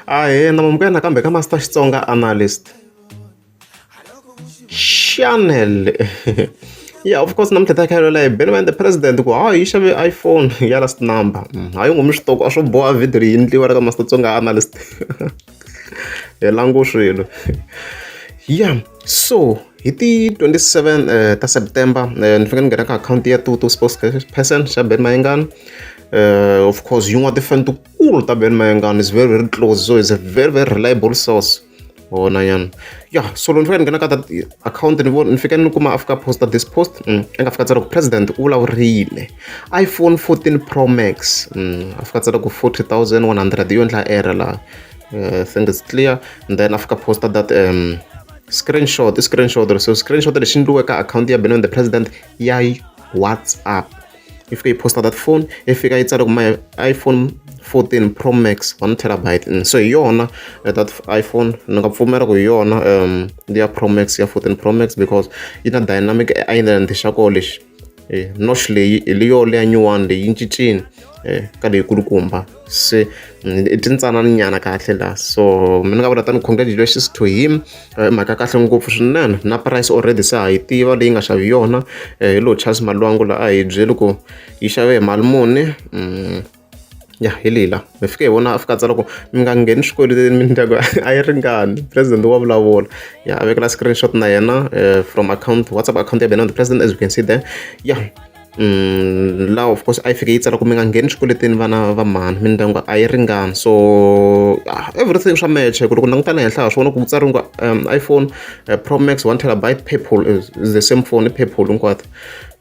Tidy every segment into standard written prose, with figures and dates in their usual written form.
namamukela kambe ka Master Xitsonga analyst channel. Yeah, of course namthetha khalo la benman the president ku yi xave iPhone ya last number. Hayi ngumxitoko a swo boha video yi endliwa ka Master Xitsonga analyst. Lango swilo. Yeah, so hi ti 27 ta September ni fika ni nghena ka account ya tu spokesperson xa Ben Mayengani. Of course yin'wana tifan tikulu ta Ben Mayengani is very very close, so it's a very very reliable source. Yeah, so ni fika ni nghena ka account ni fika ni kuma afika posta this post enga fika tsala ku president u vulavurile iPhone 14 Pro Max afika tsala ku 40,100 yo ndla error la. I think it's clear, and then after posted that screenshot lexi endliweke account ya Ben the president ya WhatsApp. If you post that phone, if you get my iPhone 14 Pro Max 1 terabyte, so yona that iPhone ngapfumela ku yona the Pro Max ya 14 Pro Max because ina dynamic island xako lexi notch leyi liyo leya nyuwani leyi cincini ka leyi kulukumba se tintsanana nyana kahle la. So mina nga vula tani congratulations to him, mhaka kahle ngopfu swinene na price already se ha yi tiva leyi nga xavi yona hi lo Charles Malwangu la a hi byeli ku yi xave hi mali muni. Ya hi lila mi fika hi vona a fika tsala ku mi nga ngheni swikweletini mindyangu a yi ringani president wa vulavula ya a vekela screenshot na yena from account WhatsApp account ya Ben the president, as you can see there. Yeah, la of course a yi fika yi tsala ku mi nga ngheni swikweletini vana va mani mindyangu a yi ringani. So everything swa match ku loko langutana henhla ha swona ku tsariwe ku iPhone Pro Max 1 terabyte purple is the same phone purple hinkwato.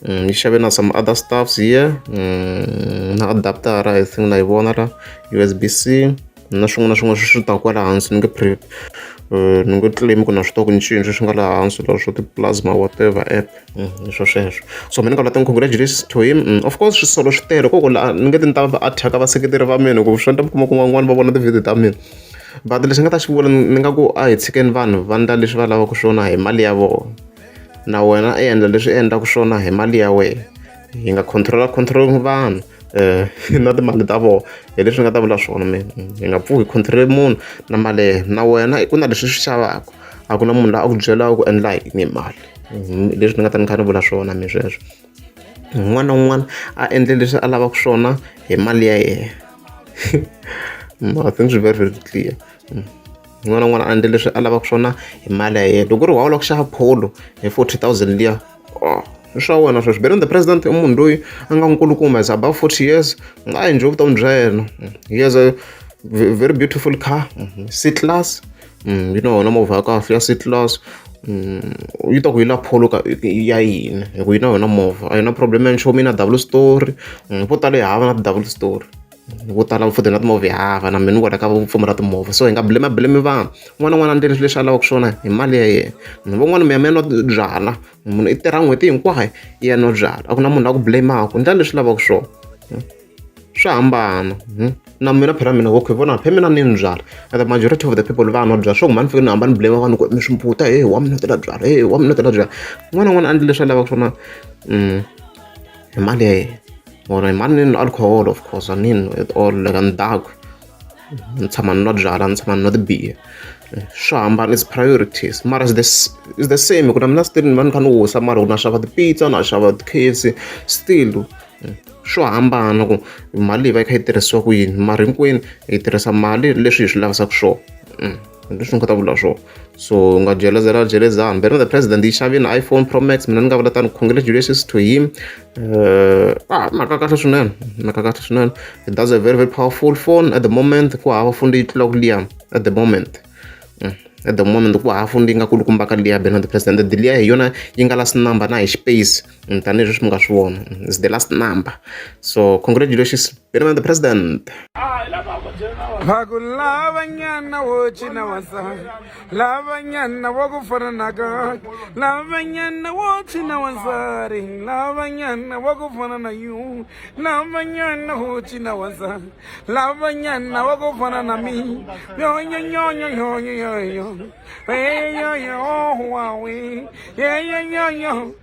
Yi xave na some other stuffs here na adapter I think na yi vona la USB-C na swin'wana swi ta kwala hansi ni nge claim ku na switoko ni cinci swi nga laha hansi la swo ti-plasma whatever app sweswo. So mina ni nga vula congratulations to him. Of course swisolo swi tele koko la ni nge ti ni ta va attack vaseketeri va mina ku swi endla mi kuma ku van'wana va vona tivhidiyo ta mina, but lexi nga ta xi vula ni nga ku a hi tshikeni vanhu va endla leswi va lavaka swona hi mali ya vona, na wena i endla leswi endlaka swona hi mali ya wena. Hi nga control vanhu na timali ta vona, hi leswi nga ta vula swona mina. Hi nga pfuki control munhu na mali na wena ku na leswi swi xavaka, a ku na munhu la a ku byelaka ku endla hi mali. Leswi ni nga ta ni kha ni vula swona mi sweswo. Un'wana na un'wana a endle leswi a lavaka swona hi mali ya yena. I think it's very very clear. Un'wana na un'wana a endle leswi a lavaka swona hi mali ya yena. Loko ri wa loko xava polo hi 40,000 liya swa wena sweswo. Ben the president i munhu loyi a nga nkulukumba, is above 40 years, a enjoy vutomi bya yena. He has a very beautiful car, C-class, you know na movha ya kahle ya C-class. Yi ta ku yi la polo ya yini hi ku yi na yona movha a yi na problem ya nchumu, yi na double story. Vo tala hi hava na double story, vo tala futhi na timovha hi hava, na mina ni vona ka vupfumba ra timovha. So hi nga blame vanhu. N'wana na n'wana a endle leswi a lavaka swona hi mali ya yena. Van'wana mi ya mi ya nwa byala, munhu i tirha n'hweti hinkwayo i ya nwa byala, a ku na munhu la ku blamaka, ndlela leswi lavaka swona. Swa hambana na mina phela mina okay vona phe mina ni byala, and the majority of the people va nwa byala. Swo mani fika ni hamba ni blame vanhu ku mi swimputa wa mina tela byala wa mina tela byala. N'wana na n'wana a endle leswi a lavaka swona hi mali ya yena. Or mani ni alcohol of course a nini or like ndaku ni tshama ni nwa byala ni tshama ni nwa tibiya. Swa hambana, it's priorities mara is the same. Ku na mina still ni va ni kha ni wisa mara ku na xava ti-pizza na xava ti-KFC still. Swo hambana ku mali va yi kha yi tirhisiwa ku yini, mara hinkwenu hi tirhisa mali leswi hi swi lavisaka swona. Leswi ni nga ta vula swona. So nga jelezana Ben the president yi xavini iPhone Pro Max, mina ni nga vula tani congratulations to him. Mhaka kahle swinene. That's a very very powerful phone at the moment. Ku hava phone leyi tlulaka liya at the moment. At the moment ku hava phone leyi nga kulukumba ka liya Ben the president. Liya hi yona yi nga last number na hi space tanihileswi mi nga swi vona, it's the last number. So congratulations Ben the president. Lavanyana wochina wasa, lavanyana wakufana naga, lavanyana wochina wasari, lavanyana wakufana na you, lavanyana wochina wasa, lavanyana wakufana na mi, yo yo yo yo yo yo yo yo, hey yo yo oh wow, yeah yo yo yo.